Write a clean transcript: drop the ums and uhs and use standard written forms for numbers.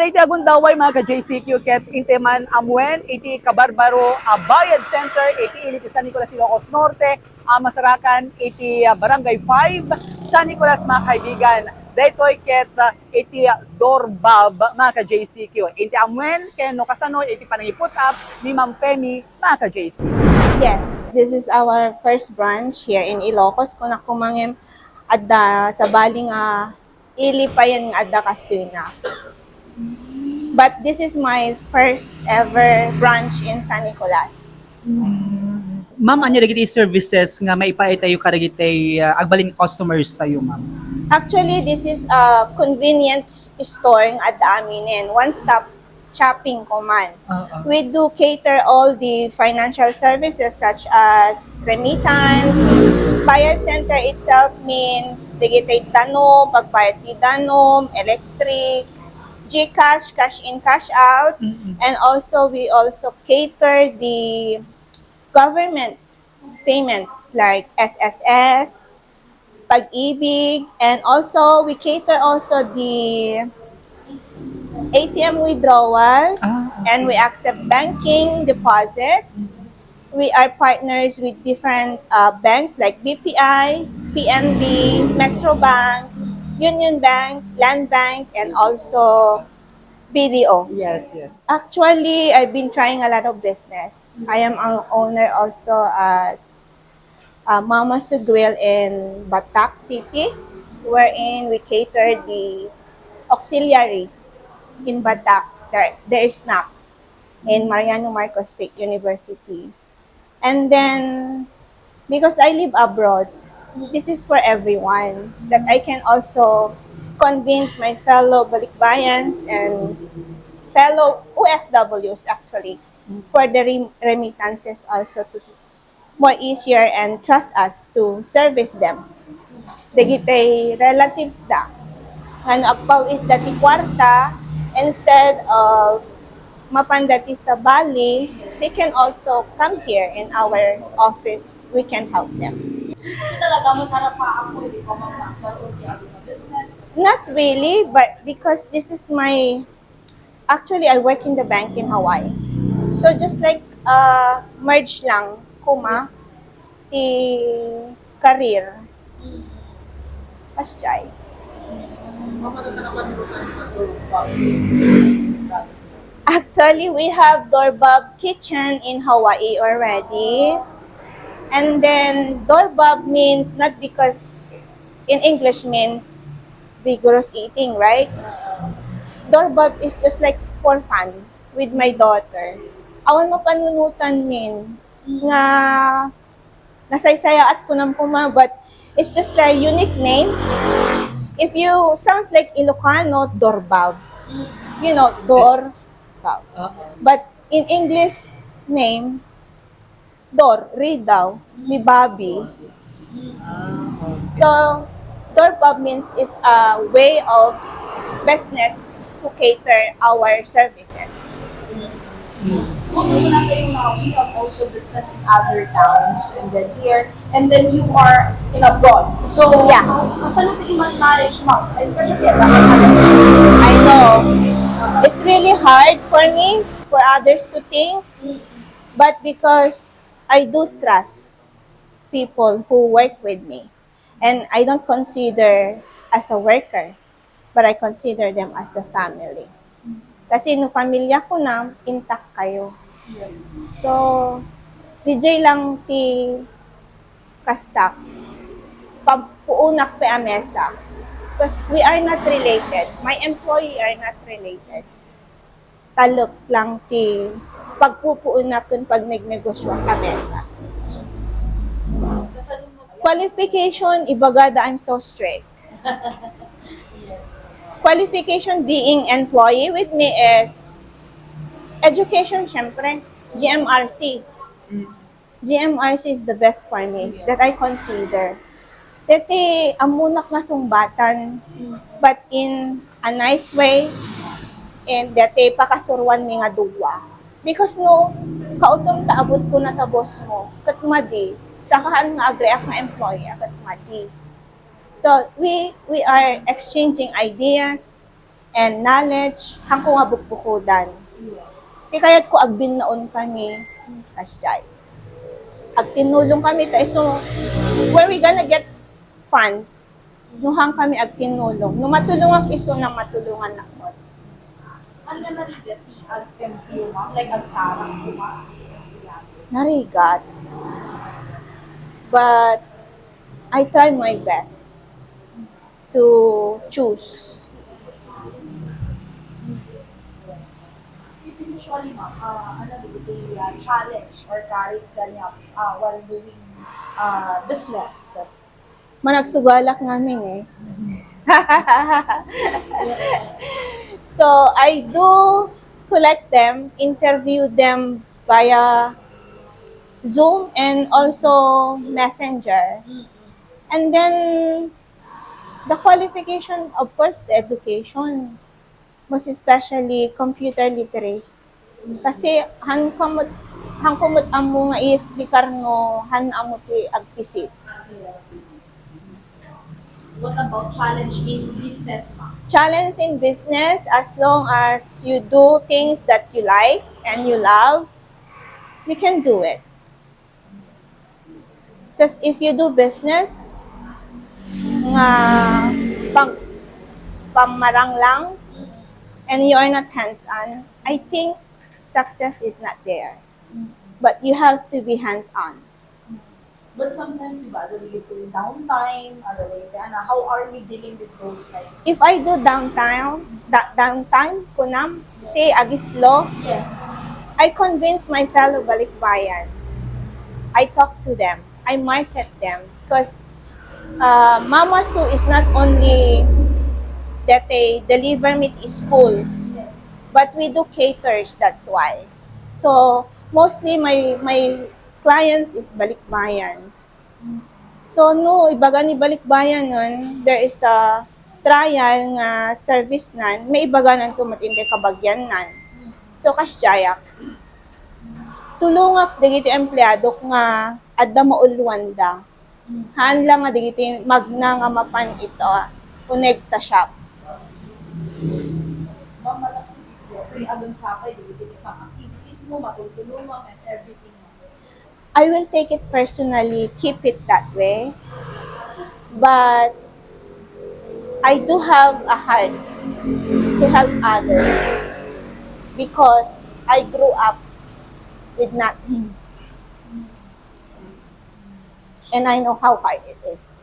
Dahil iti agundaway mga ka-JCQ ket intiman Amuen, iti kabarbaro bayad center, iti San Nicolas, Ilocos Norte, masarakan iti barangay 5, San Nicolas mga kaibigan. Daytoy ket iti doorbab mga ka-JCQ. Iti Amuen, ken no kasanoy iti panangiput up ni Ma'am Phemy mga ka-JCQ. Yes, this is our first branch here in Ilocos. Kung ako mangem adda sa baling ilipayan nga adda Castuina. But this is my first ever branch in San Nicolas. Ma'am, anya dagiti services nga maipaay tayo karagiti agbalin customers tayo, ma'am? Actually, this is a convenience store nga adda aminin. One-stop shopping command. We do cater all the financial services such as remittance. Bayad center itself means digitay danom, pagbayad ti danom, electric, GCash, cash in, cash out, and also we also cater the government payments like SSS, Pag-ibig, and also we cater also the ATM withdrawals, and we accept banking deposit. We are partners with different banks like BPI, PNB, Metro Bank, Union Bank, Land Bank, and also BDO. Yes, yes. Actually, I've been trying a lot of business. I am an owner also at Mama Suguil in Batak City, wherein we cater the auxiliaries in Batak. There is snacks in Mariano Marcos State University. And then, because I live abroad, this is for everyone, that I can also convince my fellow balikbayans and fellow OFWs actually for the remittances also to more easier and trust us to service them. Digitay relatives da. Nga agpawit dati kwarta, instead of mapandati sa Bali, they can also come here in our office. We can help them. Kasi talaga mo pa ako, hindi ko magkakaroon kaya ng business. Not really, but because this is my, actually I work in the bank in Hawaii. So just like merge lang kuma the career. Let's try. Actually, we have doorbab kitchen in Hawaii already. And then doorbab means not because in English means vigorous eating, right? Doorbab is just like for fun with my daughter. Awan mo panunutan min nga nasaysaya at kunam kuma, but it's just a unique name. If you sounds like Ilocano, doorbab. You know, doorbab. But in English name, door, read daw, ni Bobby. So, doorbab means is a way of business to cater our services. Although na kayo now, we have also business in other towns and then here, and then you are in abroad. So, Yeah. kasano tayo manage mo? Especially at I know it's really hard for me, for others to think, but because I do trust people who work with me, and I don't consider as a worker, but I consider them as a family. Kasi no pamilya ko na, intact kayo. So, DJ lang ti kastak. Pagpuunak pa amesa. Because we are not related. My employee are not related. Talok lang ti pagpupuunak kun pag nagnegosyo ang amesa. Qualification, ibagada, I'm so strict. Qualification being employee with me is education, syempre. GMRC. GMRC is the best for me that I consider. Dati, amunak nga sumbatan, but in a nice way, and dati pakasurwan mi nga duwa. Because no, kautom taabot ko na ta boss mo, katmadi, sakahan nga agreak nga employee, katmadi. So we are exchanging ideas, and knowledge, hangko nga bukbukudan. Ti kayat ko agbin naon kami, kasyay. Ag tinulong kami tayo, so where we gonna get funds? Nuhang kami ag tinulong. No matulungan iso nang matulungan na mo. Ano na nalibati ang templo, ma'am? Like, ang sarang ko, ma'am? Narigat. But I try my best to choose. Usually, ma'am, ano nalibati challenge or kahit ganyan while doing business? Managsugalak namin eh. So, I do collect them, interview them via Zoom and also Messenger. And then, the qualification, of course, the education. Most especially, computer literacy. Kasi, han kumot amo nga i-speaker no, han amo ti agpisit. What about challenge in business, ma'am? Challenge in business, as long as you do things that you like and you love, you can do it. Because if you do business, nga pamarang lang, and you are not hands-on, I think success is not there. But you have to be hands-on. But sometimes, di ba, related to downtime, how are we dealing with those kind of... If I do downtime, kunam, te agislo, Yes. I convince my fellow balikbayans. I talk to them. I market them. Because Mama Su is not only that they deliver meat in schools, but we do caters, that's why. So, mostly my clients is balikbayans. So, no, ibaga ni balikbayan nun, there is a trial nga service nan, may ibaga nan tumatindi kabagyan nan. So, kasyayak. Tulungak digiti empleyado nga adda maulwanda. Hanla nga digiti magna nga mapan ito, connecta shop. Ma'am, malaksi dito, kay alon sapay, dito sa activities mo, matutulungan mo, and everything mo. I will take it personally, keep it that way. But I do have a heart to help others because I grew up with nothing. And I know how hard it is.